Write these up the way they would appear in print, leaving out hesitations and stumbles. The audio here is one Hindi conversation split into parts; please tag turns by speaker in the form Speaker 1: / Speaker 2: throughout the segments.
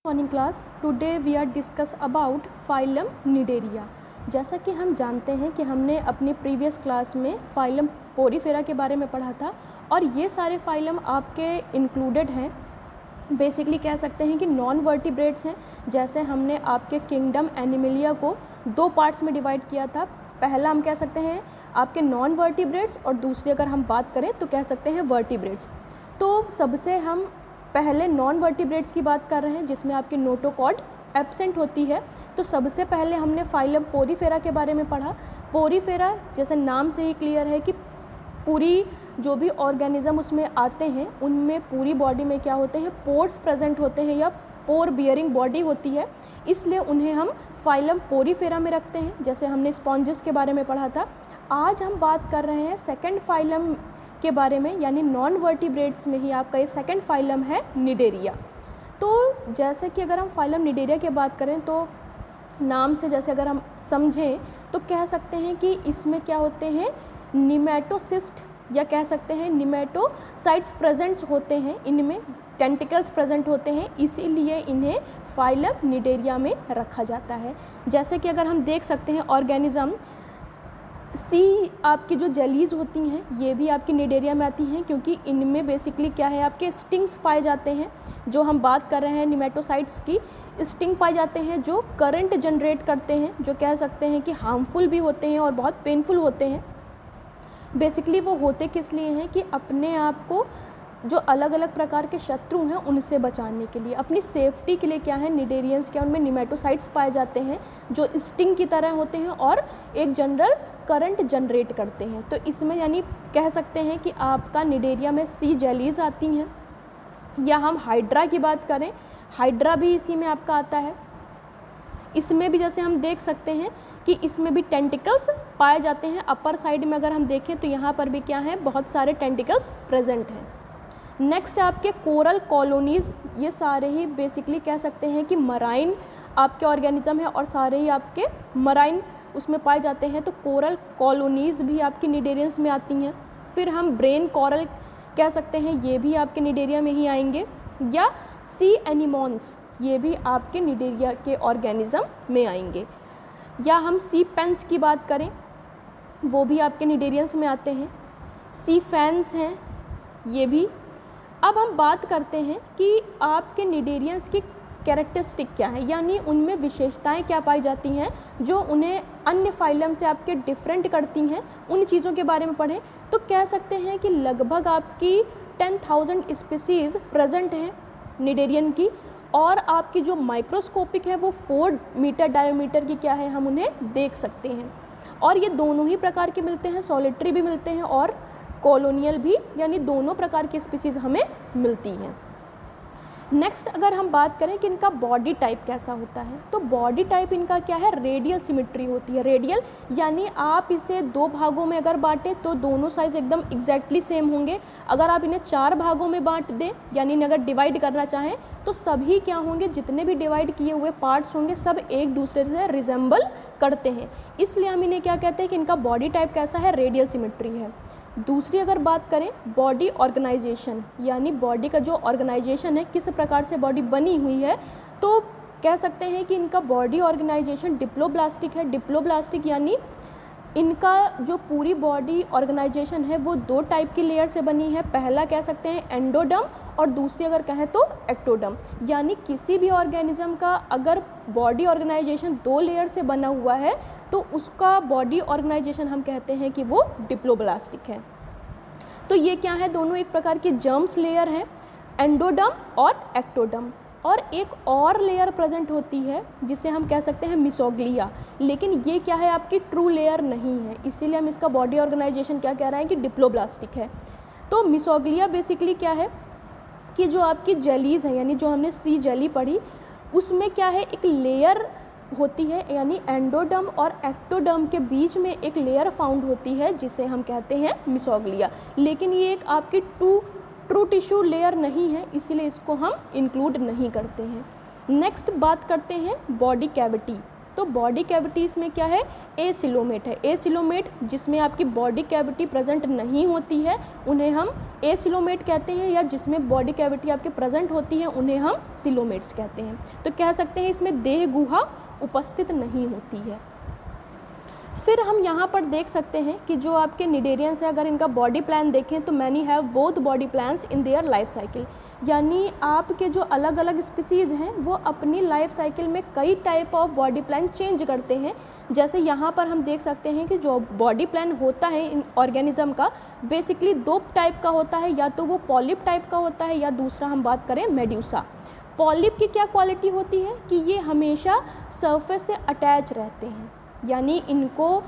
Speaker 1: Morning class. Today we are discuss about phylum cnidaria. जैसा कि हम जानते हैं कि हमने अपनी प्रीवियस क्लास में फाइलम पोरीफेरा के बारे में पढ़ा था और ये सारे फाइलम आपके इंक्लूडेड हैं। बेसिकली कह सकते हैं कि नॉन वर्टिब्रेट्स हैं। जैसे हमने आपके किंगडम एनिमलिया को दो पार्ट्स में डिवाइड किया था। पहला हम कह सकते हैं आपके नॉन वर्टिब्रेट्स और दूसरी अगर हम बात करें तो कह सकते हैं वर्टिब्रेट्स। तो सबसे हम पहले नॉन वर्टिब्रेट्स की बात कर रहे हैं जिसमें आपकी नोटोकॉर्ड एब्सेंट होती है। तो सबसे पहले हमने फाइलम पोरीफेरा के बारे में पढ़ा। पोरीफेरा जैसे नाम से ही क्लियर है कि पूरी जो भी ऑर्गेनिज्म उसमें आते हैं उनमें पूरी बॉडी में क्या होते हैं, पोर्स प्रेजेंट होते हैं या पोर बियरिंग बॉडी होती है, इसलिए उन्हें हम फाइलम पोरीफेरा में रखते हैं। जैसे हमने स्पॉन्जेस के बारे में पढ़ा था। आज हम बात कर रहे हैं सेकेंड फाइलम के बारे में, यानी नॉन वर्टिब्रेट्स में ही आपका ये सेकेंड फाइलम है निडेरिया। तो जैसे कि अगर हम फाइलम निडेरिया की बात करें तो नाम से जैसे अगर हम समझें तो कह सकते हैं कि इसमें क्या होते हैं, निमेटोसिस्ट या कह सकते हैं निमेटोसाइट्स प्रेजेंट्स होते हैं, इनमें टेंटिकल्स प्रेजेंट होते हैं, इसीलिए इन्हें फाइलम निडेरिया में रखा जाता है। जैसे कि अगर हम देख सकते हैं ऑर्गेनिज्म सी आपकी जो जेलीज़ होती हैं ये भी आपकी निडेरिया में आती हैं, क्योंकि इनमें बेसिकली क्या है आपके स्टिंग्स पाए जाते हैं। जो हम बात कर रहे हैं निमेटोसाइट्स की, स्टिंग पाए जाते हैं जो करंट जनरेट करते हैं, जो कह सकते हैं कि हार्मफुल भी होते हैं और बहुत पेनफुल होते हैं। बेसिकली वो होते किस लिए हैं कि अपने आप को जो अलग अलग प्रकार के शत्रु हैं उनसे बचाने के लिए, अपनी सेफ्टी के लिए क्या है निडेरियंस क्या उनमें निमेटोसाइट्स पाए जाते हैं जो स्टिंग की तरह होते हैं और एक जनरल करंट जनरेट करते हैं। तो इसमें यानी कह सकते हैं कि आपका निडेरिया में सी जेलीज आती हैं। या हम हाइड्रा की बात करें, हाइड्रा भी इसी में आपका आता है। इसमें भी जैसे हम देख सकते हैं कि इसमें भी टेंटिकल्स पाए जाते हैं। अपर साइड में अगर हम देखें तो यहाँ पर भी क्या है, बहुत सारे टेंटिकल्स प्रेजेंट हैं। नेक्स्ट आपके कोरल कॉलोनीज़, ये सारे ही बेसिकली कह सकते हैं कि मराइन आपके ऑर्गेनिज्म है और सारे ही आपके मराइन उसमें पाए जाते हैं। तो कोरल कॉलोनीज़ भी आपकी निडेरियंस में आती हैं। फिर हम ब्रेन कॉरल कह सकते हैं, ये भी आपके निडेरिया में ही आएंगे। या सी एनिमॉन्स, ये भी आपके निडेरिया के ऑर्गेनिज्म में आएंगे। या हम सी पेंस की बात करें, वो भी आपके निडेरियंस में आते हैं। सी फैंस हैं ये भी। अब हम बात करते हैं कि आपके निडेरियंस की कैरेक्टरिस्टिक क्या है, यानी उनमें विशेषताएं क्या पाई जाती हैं जो उन्हें अन्य फाइलम से आपके डिफरेंट करती हैं। उन चीज़ों के बारे में पढ़ें तो कह सकते हैं कि लगभग आपकी 10,000 स्पीसीज़ प्रेजेंट हैं निडेरियन की, और आपकी जो माइक्रोस्कोपिक है वो 4 मीटर डायमीटर की क्या है, हम उन्हें देख सकते हैं। और ये दोनों ही प्रकार के मिलते हैं, सॉलिटरी भी मिलते हैं और कॉलोनियल भी, यानी दोनों प्रकार की स्पीसीज़ हमें मिलती हैं। नेक्स्ट अगर हम बात करें कि इनका बॉडी टाइप कैसा होता है, तो बॉडी टाइप इनका क्या है, रेडियल सिमेट्री होती है। रेडियल यानी आप इसे दो भागों में अगर बांटें तो दोनों साइज एकदम एग्जैक्टली सेम होंगे। अगर आप इन्हें 4 भागों में बांट दें, यानी इन्हें अगर डिवाइड करना चाहें तो सभी क्या होंगे, जितने भी डिवाइड किए हुए पार्ट्स होंगे सब एक दूसरे से रिजेंबल करते हैं। इसलिए हम इन्हें क्या कहते हैं कि इनका बॉडी टाइप कैसा है, रेडियल सिमेट्री है। दूसरी अगर बात करें बॉडी ऑर्गेनाइजेशन, यानी बॉडी का जो ऑर्गेनाइजेशन है, किस प्रकार से बॉडी बनी हुई है, तो कह सकते हैं कि इनका बॉडी ऑर्गेनाइजेशन डिप्लोब्लास्टिक है। डिप्लोब्लास्टिक यानी इनका जो पूरी बॉडी ऑर्गेनाइजेशन है वो 2 टाइप की लेयर से बनी है। पहला कह सकते हैं एंडोडर्म और दूसरी अगर कहें तो एक्टोडर्म। यानी किसी भी ऑर्गेनिज्म का अगर बॉडी ऑर्गेनाइजेशन 2 लेयर से बना हुआ है तो उसका बॉडी ऑर्गेनाइजेशन हम कहते हैं कि वो डिप्लोब्लास्टिक है। तो ये क्या है, दोनों एक प्रकार की जर्म्स लेयर हैं, एंडोडर्म और एक्टोडर्म। और एक और लेयर प्रेजेंट होती है जिसे हम कह सकते हैं मिसोग्लिया, लेकिन ये क्या है आपकी ट्रू लेयर नहीं है, इसीलिए हम इसका बॉडी ऑर्गेनाइजेशन क्या कह रहे हैं कि डिप्लोब्लास्टिक है। तो मिसोग्लिया बेसिकली क्या है कि जो आपकी जेलीज़ हैं, यानी जो हमने सी जेली पढ़ी उसमें क्या है, एक लेयर होती है, यानी एंडोडर्म और एक्टोडर्म के बीच में एक लेयर फाउंड होती है जिसे हम कहते हैं मिसोग्लिया। लेकिन ये एक आपकी ट्रू टिश्यू लेयर नहीं है, इसीलिए इसको हम इंक्लूड नहीं करते हैं। नेक्स्ट बात करते हैं बॉडी कैविटी। तो बॉडी कैविटीज़ में क्या है, एसिलोमेट है। एसिलोमेट जिसमें आपकी बॉडी कैविटी प्रेजेंट नहीं होती है उन्हें हम एसिलोमेट कहते हैं, या जिसमें बॉडी कैविटी आपके प्रेजेंट होती है उन्हें हम सिलोमेट्स कहते हैं। तो कह सकते हैं इसमें देह गुहा उपस्थित नहीं होती है। फिर हम यहाँ पर देख सकते हैं कि जो आपके निडेरियंस हैं, अगर इनका बॉडी प्लान देखें तो many have both body plans in their life cycle, यानी आपके जो अलग अलग स्पीसीज़ हैं वो अपनी लाइफ साइकिल में कई type of body plan change करते हैं। जैसे यहाँ पर हम देख सकते हैं कि जो बॉडी प्लान होता है इन ऑर्गेनिज्म का बेसिकली दो टाइप का होता है, या तो वो पॉलिप टाइप का होता है या दूसरा हम बात करें मेड्यूसा। पॉलिप की क्या क्वालिटी होती है कि ये हमेशा सरफेस से अटैच रहते हैं, यानी इनको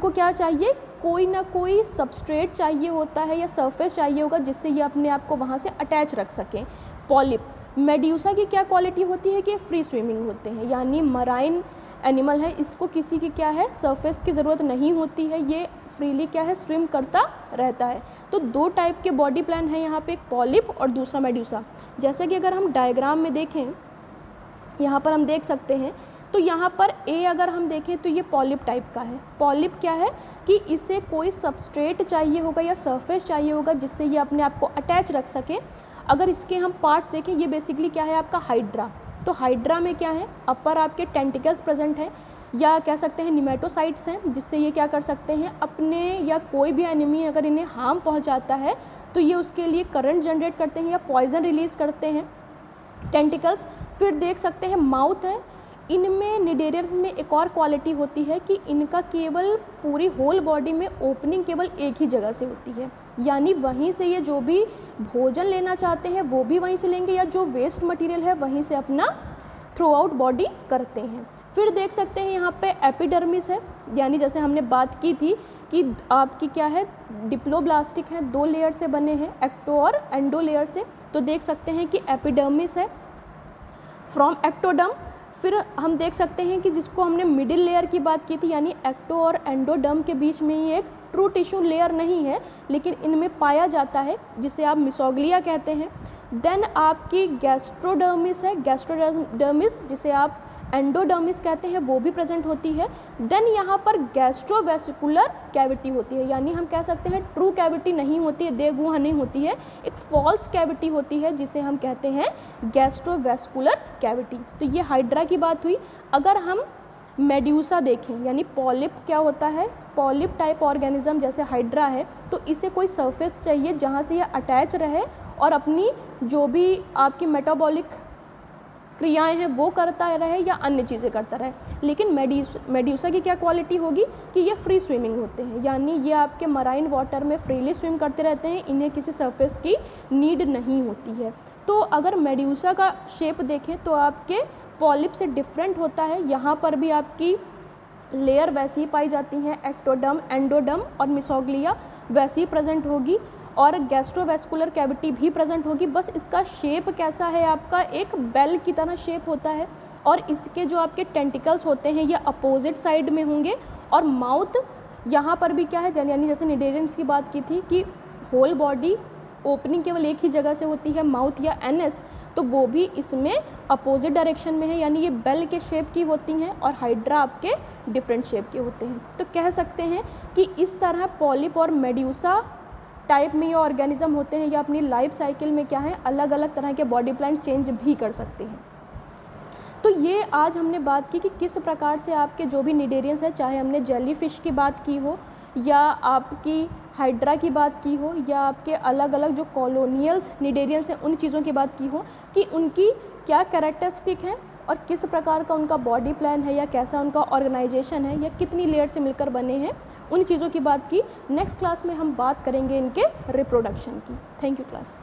Speaker 1: क्या चाहिए, कोई ना कोई सबस्ट्रेट चाहिए होता है या सरफेस चाहिए होगा जिससे ये अपने आप को वहाँ से अटैच रख सकें, पॉलिप। मेड्यूसा की क्या क्वालिटी होती है कि फ्री स्विमिंग होते हैं, यानी मराइन एनिमल है, इसको किसी की क्या है सरफेस की ज़रूरत नहीं होती है, ये फ्रीली क्या है स्विम करता रहता है। तो दो टाइप के बॉडी प्लान है यहाँ पे, एक पॉलिप और दूसरा मेड्यूसा। जैसे कि अगर हम डायग्राम में देखें, यहाँ पर हम देख सकते हैं, तो यहाँ पर ए अगर हम देखें तो ये पॉलिप टाइप का है। पॉलिप क्या है कि इसे कोई सबस्ट्रेट चाहिए होगा या सरफेस चाहिए होगा जिससे ये अपने आप को अटैच रख सके। अगर इसके हम पार्ट्स देखें, ये बेसिकली क्या है आपका हाइड्रा। तो हाइड्रा में क्या है, अपर आपके टेंटिकल्स प्रेजेंट हैं, या कह सकते हैं निमेटोसाइट्स हैं, जिससे ये क्या कर सकते हैं अपने या कोई भी एनिमी अगर इन्हें हार्म पहुँचाता है तो ये उसके लिए करंट जनरेट करते हैं या पॉइजन रिलीज़ करते हैं, टेंटिकल्स। फिर देख सकते हैं माउथ है। इनमें निडेरियंस में एक और क्वालिटी होती है कि इनका केवल पूरी होल बॉडी में ओपनिंग केवल एक ही जगह से होती है, यानी वहीं से ये जो भी भोजन लेना चाहते हैं वो भी वहीं से लेंगे, या जो वेस्ट मटेरियल है वहीं से अपना थ्रू आउट बॉडी करते हैं। फिर देख सकते हैं यहाँ पे एपिडर्मिस है, यानी जैसे हमने बात की थी कि आपकी क्या है डिप्लोब्लास्टिक है, दो लेयर से बने हैं, एक्टो और एंडो लेयर से। तो देख सकते हैं कि एपिडर्मिस है फ्रॉम एक्टोडर्म। फिर हम देख सकते हैं कि जिसको हमने मिडिल लेयर की बात की थी, यानी एक्टो और एंडोडर्म के बीच में ये एक ट्रू टिश्यू लेयर नहीं है, लेकिन इनमें पाया जाता है, जिसे आप मिसोग्लिया कहते हैं। देन आपकी गैस्ट्रोडर्मिस है, गैस्ट्रोडर्मिस जिसे आप एंडोडर्मिस कहते हैं, वो भी प्रेजेंट होती है। देन यहाँ पर गैस्ट्रोवेस्कुलर कैविटी होती है, यानी हम कह सकते हैं ट्रू कैविटी नहीं होती है, देह गुहा नहीं होती है, एक फॉल्स कैविटी होती है जिसे हम कहते हैं गैस्ट्रोवेस्कुलर कैविटी। तो ये हाइड्रा की बात हुई। अगर हम मेड्यूसा देखें, यानी पॉलिप क्या होता है, पॉलिप टाइप ऑर्गेनिज्म जैसे हाइड्रा है, तो इसे कोई सरफेस चाहिए जहाँ से यह अटैच रहे और अपनी जो भी आपकी मेटाबॉलिक क्रियाएं हैं वो करता रहे या अन्य चीज़ें करता रहे। लेकिन मेड्यूसा की क्या क्वालिटी होगी कि ये फ्री स्विमिंग होते हैं, यानी ये आपके मराइन वाटर में फ्रीली स्विम करते रहते हैं, इन्हें किसी सरफेस की नीड नहीं होती है। तो अगर मेड्यूसा का शेप देखें तो आपके पॉलिप से डिफरेंट होता है। यहाँ पर भी आपकी लेयर वैसी ही पाई जाती हैं, एक्टोडर्म, एंडोडर्म और मिसोग्लिया वैसी ही प्रेजेंट होगी, और गैस्ट्रोवेस्कुलर कैविटी भी प्रेजेंट होगी। बस इसका शेप कैसा है आपका, एक बेल की तरह शेप होता है, और इसके जो आपके टेंटिकल्स होते हैं ये अपोजिट साइड में होंगे। और माउथ यहाँ पर भी क्या है, यानी जैसे निडेरियंस की बात की थी कि होल बॉडी ओपनिंग केवल एक ही जगह से होती है, माउथ या एनएस, तो वो भी इसमें अपोजिट डायरेक्शन में है, यानी ये बेल के शेप की होती हैं और हाइड्रा आपके डिफरेंट शेप के होते हैं। तो कह सकते हैं कि इस तरह पॉलिप और मेड्यूसा टाइप में ये ऑर्गेनिज्म होते हैं, या अपनी लाइफ साइकिल में क्या है अलग अलग तरह के बॉडी प्लान चेंज भी कर सकते हैं। तो ये आज हमने बात की कि किस प्रकार से आपके जो भी निडेरियंस है, चाहे हमने जेलीफिश की बात की हो या आपकी हाइड्रा की बात की हो या आपके अलग अलग जो कॉलोनियल्स निडेरियंस हैं उन चीज़ों की बात की हो, कि उनकी क्या कैरेक्टरिस्टिक हैं और किस प्रकार का उनका बॉडी प्लान है या कैसा उनका ऑर्गेनाइजेशन है या कितनी लेयर से मिलकर बने हैं, उन चीज़ों की बात की। नेक्स्ट क्लास में हम बात करेंगे इनके रिप्रोडक्शन की। Thank you class.